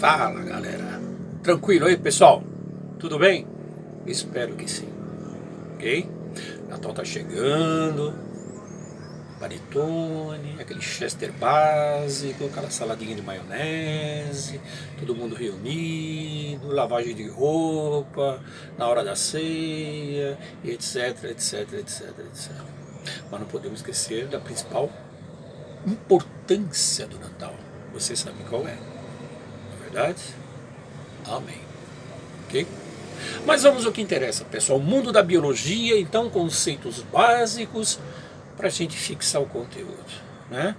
Fala, galera. Tranquilo aí, pessoal? Tudo bem? Espero que sim. Ok? Natal tá chegando. Panetone, aquele Chester básico, aquela saladinha de maionese, todo mundo reunido, lavagem de roupa, na hora da ceia, etc, etc, etc, etc. Mas não podemos esquecer da principal importância do Natal. Você sabe qual é? Não é verdade? Amém. Ok? Mas vamos ao que interessa, pessoal. O mundo da biologia, então, conceitos básicos para a gente fixar o conteúdo, né?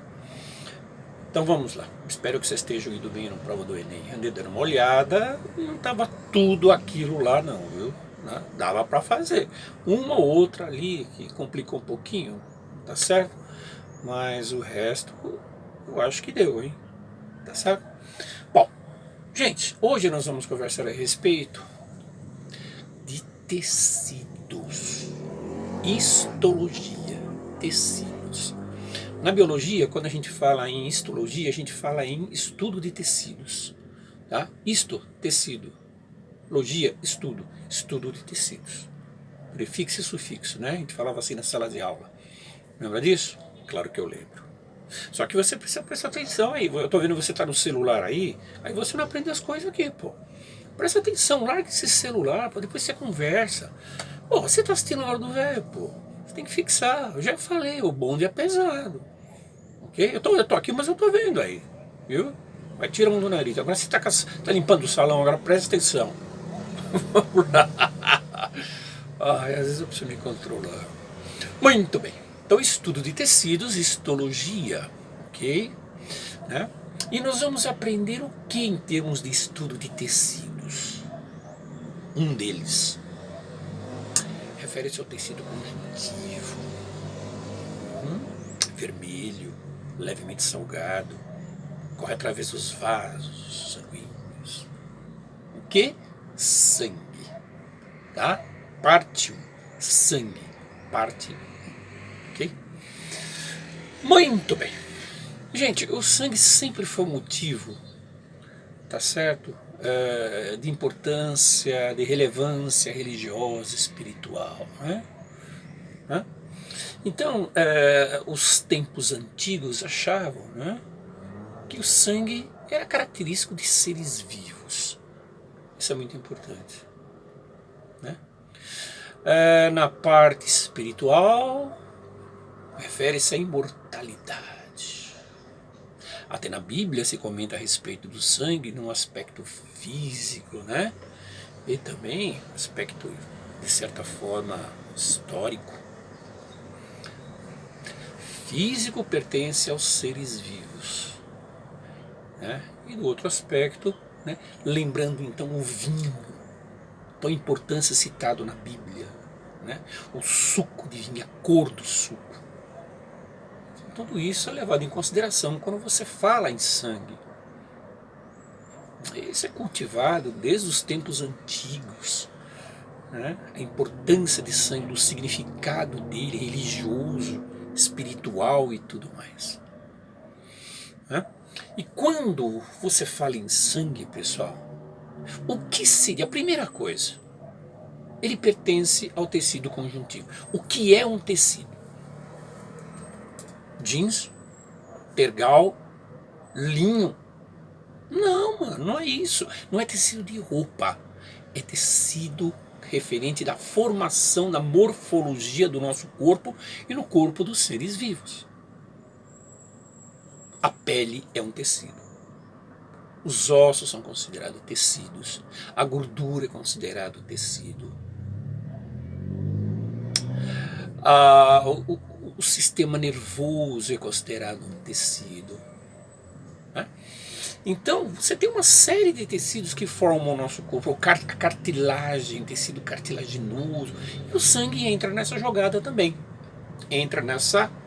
Então vamos lá. Espero que vocês estejam indo bem na prova do Enem. Andei dando uma olhada, não estava tudo aquilo lá não, viu? Dava para fazer. Uma ou outra ali que complicou um pouquinho, tá certo? Mas o resto eu acho que deu, hein? Tá certo? Bom, gente, hoje nós vamos conversar a respeito de tecidos, histologia, tecidos. Na biologia, quando a gente fala em histologia, a gente fala em estudo de tecidos. Tá? Histo, tecido. Logia, estudo. Estudo de tecidos. Prefixo e sufixo, né? A gente falava assim na sala de aula. Lembra disso? Claro que eu lembro. Só que você precisa prestar atenção aí. Eu tô vendo você tá no celular aí você não aprende as coisas aqui, pô. Presta atenção, larga esse celular, pô, depois você conversa. Pô, você tá assistindo a hora do velho, pô. Você tem que fixar. Eu já falei, o bonde é pesado. Ok? Eu tô aqui, mas eu tô vendo aí. Viu? Vai tirar um do nariz. Agora você tá limpando o salão, agora presta atenção. Ai, às vezes eu preciso me controlar. Muito bem. Então, estudo de tecidos, histologia. Ok? Né? E nós vamos aprender o que em termos de estudo de tecidos? Um deles refere-se ao tecido conjuntivo, vermelho, levemente salgado, corre através dos vasos sanguíneos. O que? Sangue. Tá? Parte 1. Sangue. Parte 1. Ok? Muito bem. Gente, o sangue sempre foi um motivo, tá certo? De importância, de relevância religiosa, espiritual, né? Então, os tempos antigos achavam, né, que o sangue era característico de seres vivos. Isso é muito importante, né? Na parte espiritual, refere-se à imortalidade. Até na Bíblia se comenta a respeito do sangue num aspecto físico, né? E também aspecto, de certa forma, histórico. Físico pertence aos seres vivos, né? E do outro aspecto, né? Lembrando então o vinho, a importância citado na Bíblia, né? O suco de vinho, a cor do suco. Tudo isso é levado em consideração quando você fala em sangue. Isso é cultivado desde os tempos antigos, né? A importância de sangue, do significado dele, religioso, espiritual e tudo mais, né? E quando você fala em sangue, pessoal, o que seria a primeira coisa? Ele pertence ao tecido conjuntivo. O que é um tecido? Jeans, tergal, linho? Não, mano, não é isso. Não é tecido de roupa. É tecido referente da formação, da morfologia do nosso corpo e no corpo dos seres vivos. A pele é um tecido. Os ossos são considerados tecidos. A gordura é considerado tecido. O sistema nervoso é considerado um tecido, né? Então, você tem uma série de tecidos que formam o nosso corpo. A cartilagem, tecido cartilaginoso. E o sangue entra nessa jogada também. Entra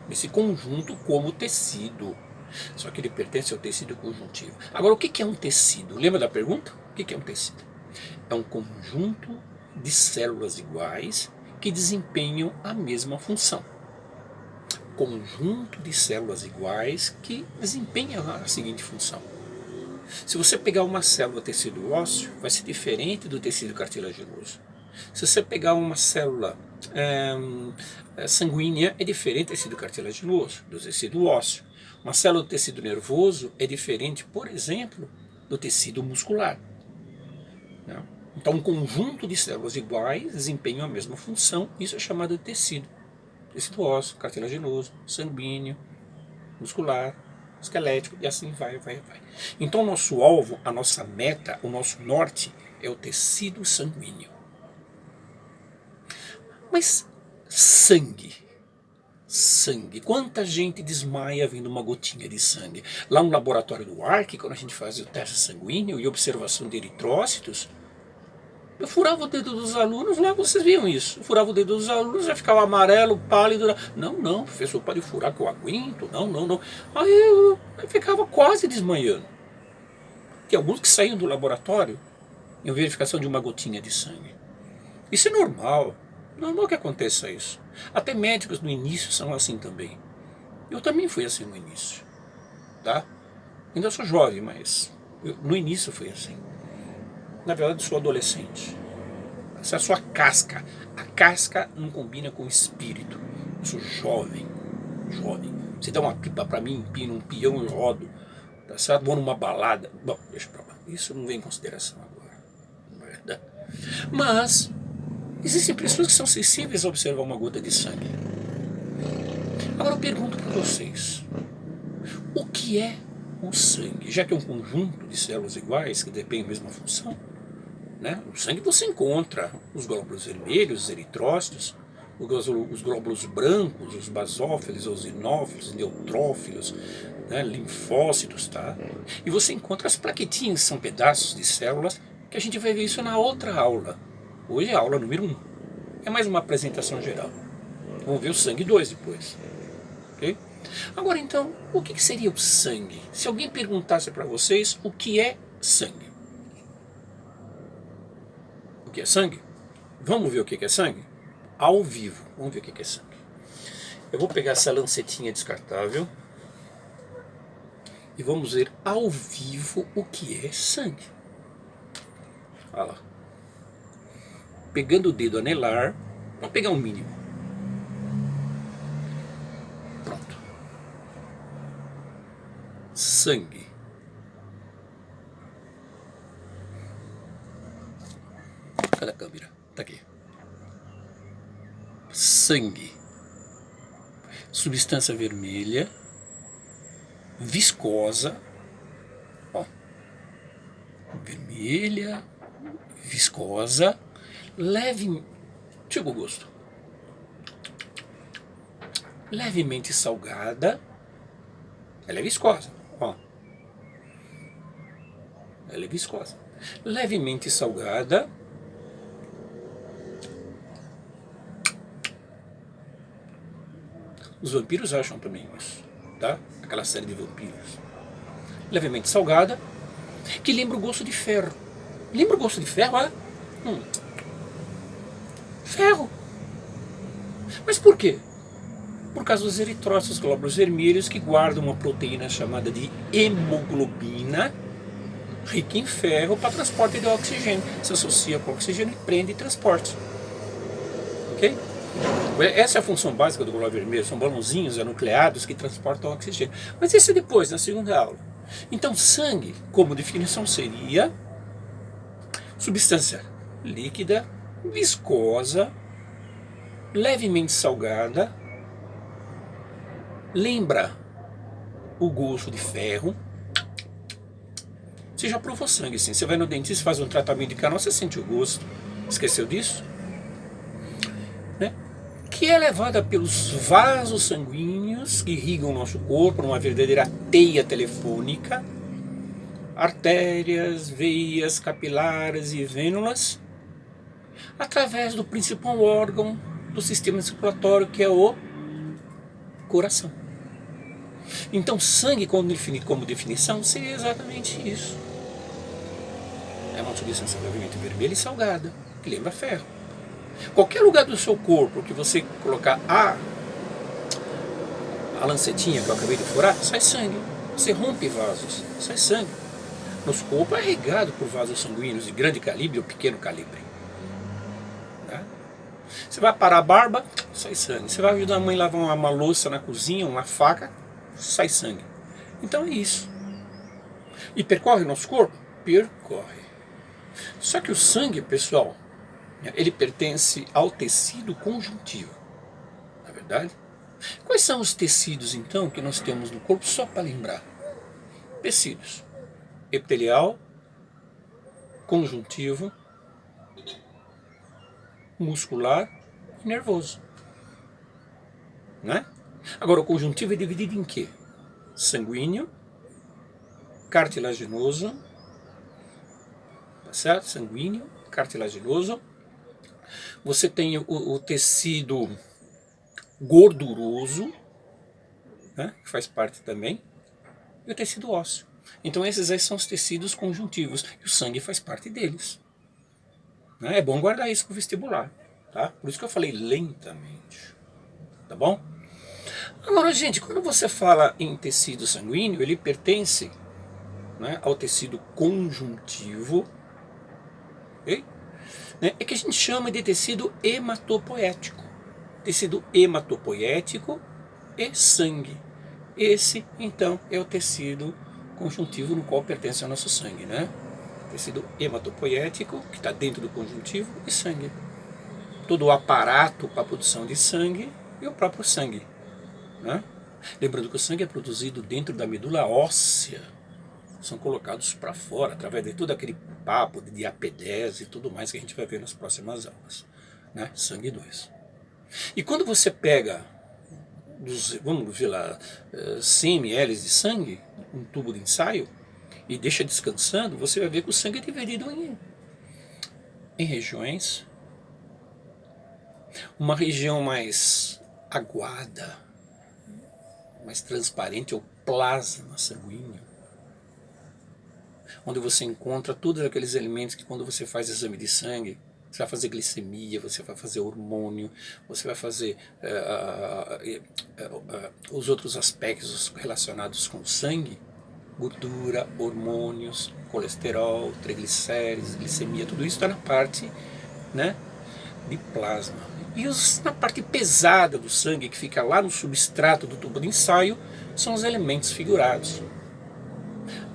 nesse conjunto como tecido. Só que ele pertence ao tecido conjuntivo. Agora, o que é um tecido? Lembra da pergunta? O que é um tecido? É um conjunto de células iguais que desempenham a mesma função. Conjunto de células iguais que desempenham a seguinte função. Se você pegar uma célula tecido ósseo, vai ser diferente do tecido cartilaginoso. Se você pegar uma célula sanguínea, é diferente do tecido cartilaginoso, do tecido ósseo. Uma célula do tecido nervoso é diferente, por exemplo, do tecido muscular. Né? Então, um conjunto de células iguais desempenham a mesma função, isso é chamado de tecido. Tecido ósseo, cartilaginoso, sanguíneo, muscular, esquelético, e assim vai. Então, o nosso alvo, a nossa meta, o nosso norte é o tecido sanguíneo. Mas sangue, quanta gente desmaia vendo uma gotinha de sangue? Lá no laboratório do ARC, quando a gente fazia o teste sanguíneo e observação de eritrócitos, eu furava o dedo dos alunos, lá vocês viam isso. Eu furava o dedo dos alunos, já ficava amarelo, pálido. Não, professor, pode furar que eu aguento. Não. Aí eu ficava quase desmanhando. Tem alguns que saíam do laboratório em verificação de uma gotinha de sangue. Isso é normal. Normal que aconteça isso. Até médicos no início são assim também. Eu também fui assim no início. Tá? Ainda sou jovem, mas no início foi assim. Na verdade, sou adolescente. Essa é a sua casca. A casca não combina com o espírito. Eu sou jovem. Você dá uma pipa pra mim, empino um peão e rodo. Tá certo? Vou numa balada. Bom, deixa pra lá. Isso não vem em consideração agora. Não é verdade? Mas existem pessoas que são sensíveis a observar uma gota de sangue. Agora eu pergunto para vocês. O que é o sangue? Já que é um conjunto de células iguais que desempenham a mesma função, né? O sangue você encontra os glóbulos vermelhos, os eritrócitos, os glóbulos brancos, os basófilos, os eosinófilos, neutrófilos, né? Linfócitos, tá? E você encontra as plaquetinhas, que são pedaços de células, que a gente vai ver isso na outra aula. Hoje é a aula número 1. É mais uma apresentação geral. Vamos ver o sangue 2 depois. Ok? Agora então, o que seria o sangue? Se alguém perguntasse para vocês o que é sangue. O que é sangue? Vamos ver o que é sangue? Ao vivo. Vamos ver o que é sangue. Eu vou pegar essa lancetinha descartável e vamos ver ao vivo o que é sangue. Olha lá. Pegando o dedo anelar, vamos pegar um mínimo. Pronto. Sangue. Cadê a câmera? Tá aqui. Sangue. Substância vermelha, viscosa, ó, vermelha, viscosa, leve, chega o gosto, levemente salgada, ela é viscosa, ó, ela é viscosa, levemente salgada, os vampiros acham também isso, tá? Aquela série de vampiros. Levemente salgada, que lembra o gosto de ferro. Lembra o gosto de ferro, olha? Ferro. Mas por quê? Por causa dos eritrócitos, glóbulos vermelhos, que guardam uma proteína chamada de hemoglobina, rica em ferro, para transporte de oxigênio. Se associa com oxigênio e prende e transporte. Ok? Essa é a função básica do glóbulo vermelho, são balãozinhos anucleados que transportam oxigênio. Mas isso é depois, na segunda aula. Então, sangue, como definição, seria substância líquida, viscosa, levemente salgada, lembra o gosto de ferro. Você já provou sangue, sim. Você vai no dentista, faz um tratamento de canal, você sente o gosto. Esqueceu disso? Né? Que é levada pelos vasos sanguíneos que irrigam o nosso corpo numa verdadeira teia telefônica, artérias, veias, capilares e vênulas, através do principal órgão do sistema circulatório, que é o coração. Então, sangue, como definição, seria exatamente isso. É uma substância levemente vermelha e salgada, que lembra ferro. Qualquer lugar do seu corpo que você colocar a lancetinha que eu acabei de furar, sai sangue. Você rompe vasos, sai sangue. Nosso corpo é regado por vasos sanguíneos de grande calibre ou pequeno calibre. Né? Você vai parar a barba, sai sangue. Você vai ajudar a mãe a lavar uma louça na cozinha, uma faca, sai sangue. Então é isso. E percorre o nosso corpo? Percorre. Só que o sangue, pessoal, ele pertence ao tecido conjuntivo. Não é verdade? Quais são os tecidos, então, que nós temos no corpo, só para lembrar? Tecidos: epitelial, conjuntivo, muscular e nervoso. Né? Agora, o conjuntivo é dividido em quê? Sanguíneo, cartilaginoso, tá certo? Sanguíneo, cartilaginoso. Você tem o tecido gorduroso, né, que faz parte também, e o tecido ósseo. Então esses aí são os tecidos conjuntivos, e o sangue faz parte deles. Né? É bom guardar isso para o vestibular, tá? Por isso que eu falei lentamente, tá bom? Agora, gente, quando você fala em tecido sanguíneo, ele pertence, né, ao tecido conjuntivo, okay? Né, é que a gente chama de tecido hematopoético. Tecido hematopoético e sangue. Esse, então, é o tecido conjuntivo no qual pertence ao nosso sangue, né? Tecido hematopoético, que está dentro do conjuntivo, e sangue. Todo o aparato para a produção de sangue e o próprio sangue, né? Lembrando que o sangue é produzido dentro da medula óssea. São colocados para fora, através de todo aquele papo de diapedese e tudo mais que a gente vai ver nas próximas aulas, né? Sangue 2. E quando você pega, vamos ver lá, 100 ml de sangue, um tubo de ensaio, e deixa descansando, você vai ver que o sangue é dividido em regiões. Uma região mais aguada, mais transparente, é o plasma sanguíneo, onde você encontra todos aqueles elementos que quando você faz exame de sangue, você vai fazer glicemia, você vai fazer hormônio, você vai fazer os outros aspectos relacionados com o sangue, gordura, hormônios, colesterol, triglicérides, glicemia, tudo isso está na parte, né, de plasma. E na parte pesada do sangue, que fica lá no substrato do tubo de ensaio, são os elementos figurados.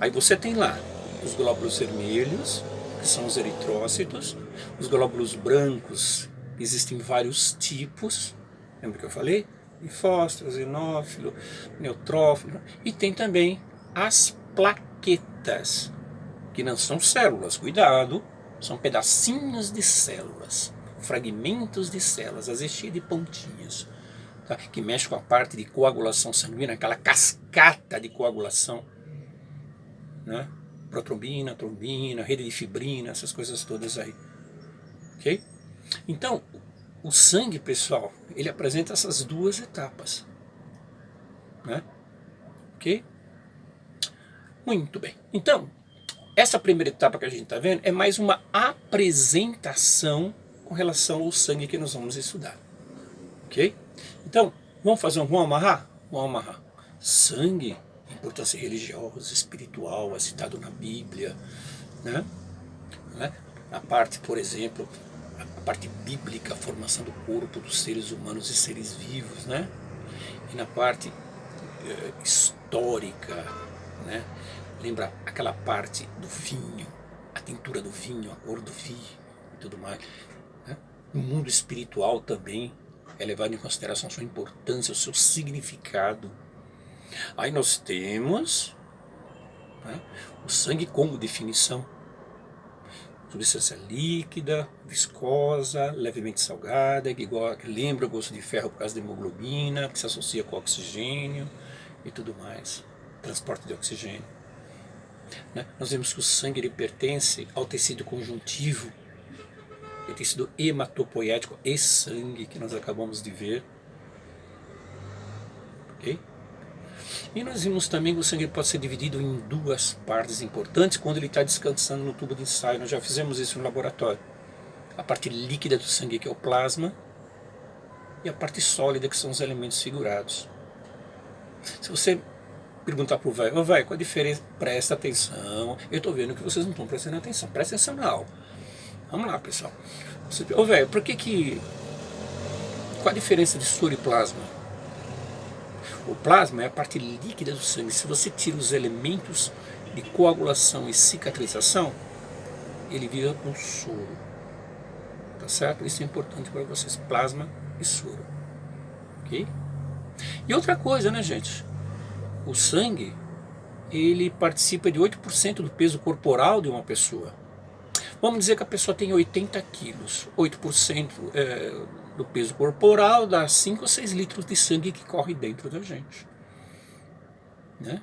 Aí você tem lá os glóbulos vermelhos, que são os eritrócitos, os glóbulos brancos, existem vários tipos, lembra que eu falei? Linfócito, eosinófilo, neutrófilo, e tem também as plaquetas, que não são células, cuidado, são pedacinhos de células, fragmentos de células, às vezes cheios de pontinhas, tá? Que mexe com a parte de coagulação sanguínea, aquela cascata de coagulação, né? Protrombina, trombina, rede de fibrina, essas coisas todas aí, ok? Então, o sangue, pessoal, ele apresenta essas duas etapas, né? Ok? Muito bem. Então, essa primeira etapa que a gente está vendo é mais uma apresentação com relação ao sangue que nós vamos estudar, ok? Então, vamos amarrar? Vamos amarrar. Sangue, importância religiosa, espiritual, é citado na Bíblia, né? Na parte, por exemplo, a parte bíblica, a formação do corpo dos seres humanos e seres vivos, né? E na parte histórica, né? Lembra aquela parte do vinho, a tintura do vinho, a cor do vinho e tudo mais, né? No mundo espiritual também é levado em consideração a sua importância, o seu significado. Aí nós temos, né, o sangue como definição: substância líquida, viscosa, levemente salgada, que lembra o gosto de ferro por causa da hemoglobina, que se associa com o oxigênio e tudo mais, transporte de oxigênio. Né? Nós vemos que o sangue ele pertence ao tecido conjuntivo, o tecido hematopoético e sangue que nós acabamos de ver. Ok? E nós vimos também que o sangue pode ser dividido em duas partes importantes quando ele está descansando no tubo de ensaio. Nós já fizemos isso no laboratório. A parte líquida do sangue, que é o plasma, e a parte sólida, que são os elementos figurados. Se você perguntar pro velho, ô velho, qual a diferença? Presta atenção, eu tô vendo que vocês não estão prestando atenção, presta atenção na aula. Vamos lá, pessoal. Ô velho, qual a diferença de soro e plasma? O plasma é a parte líquida do sangue. Se você tira os elementos de coagulação e cicatrização, ele vira um soro. Tá certo? Isso é importante para vocês, plasma e soro. Ok? E outra coisa, né, gente? O sangue, ele participa de 8% do peso corporal de uma pessoa. Vamos dizer que a pessoa tem 80 quilos. 8% do peso corporal dá 5 ou 6 litros de sangue que corre dentro da gente. Né?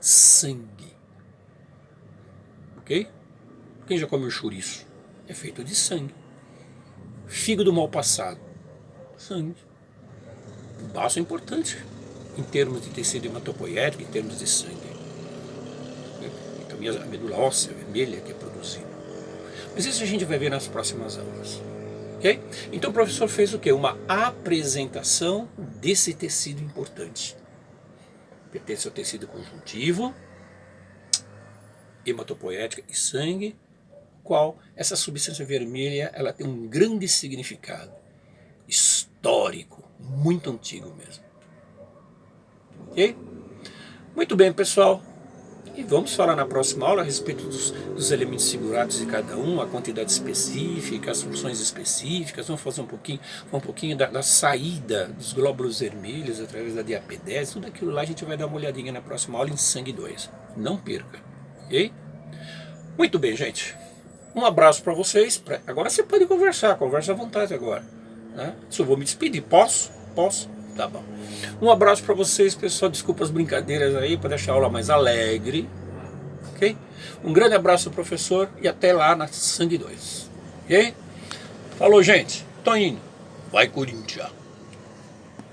Sangue. Ok? Quem já comeu chouriço? É feito de sangue. Fígado mal passado. Sangue. O baço é importante em termos de tecido hematopoético, em termos de sangue. E também a medula óssea vermelha que é produzida. Mas isso a gente vai ver nas próximas aulas. Okay? Então o professor fez o quê? Uma apresentação desse tecido importante. Pertence ao tecido conjuntivo, hematopoética e sangue, qual essa substância vermelha ela tem um grande significado histórico, muito antigo mesmo. Ok? Muito bem, pessoal. E vamos falar na próxima aula a respeito dos elementos figurados de cada um, a quantidade específica, as funções específicas. Vamos fazer um pouquinho da saída dos glóbulos vermelhos através da diapedese. Tudo aquilo lá a gente vai dar uma olhadinha na próxima aula em sangue 2. Não perca. Ok? Muito bem, gente. Um abraço para vocês. Agora você pode conversar, conversa à vontade agora. Né? Se eu vou me despedir, posso? Posso? Tá bom. Um abraço para vocês, pessoal. Desculpa as brincadeiras aí, para deixar a aula mais alegre. Ok? Um grande abraço, professor, e até lá na Sangue 2. Ok? Falou, gente. Tô indo. Vai, Corinthians.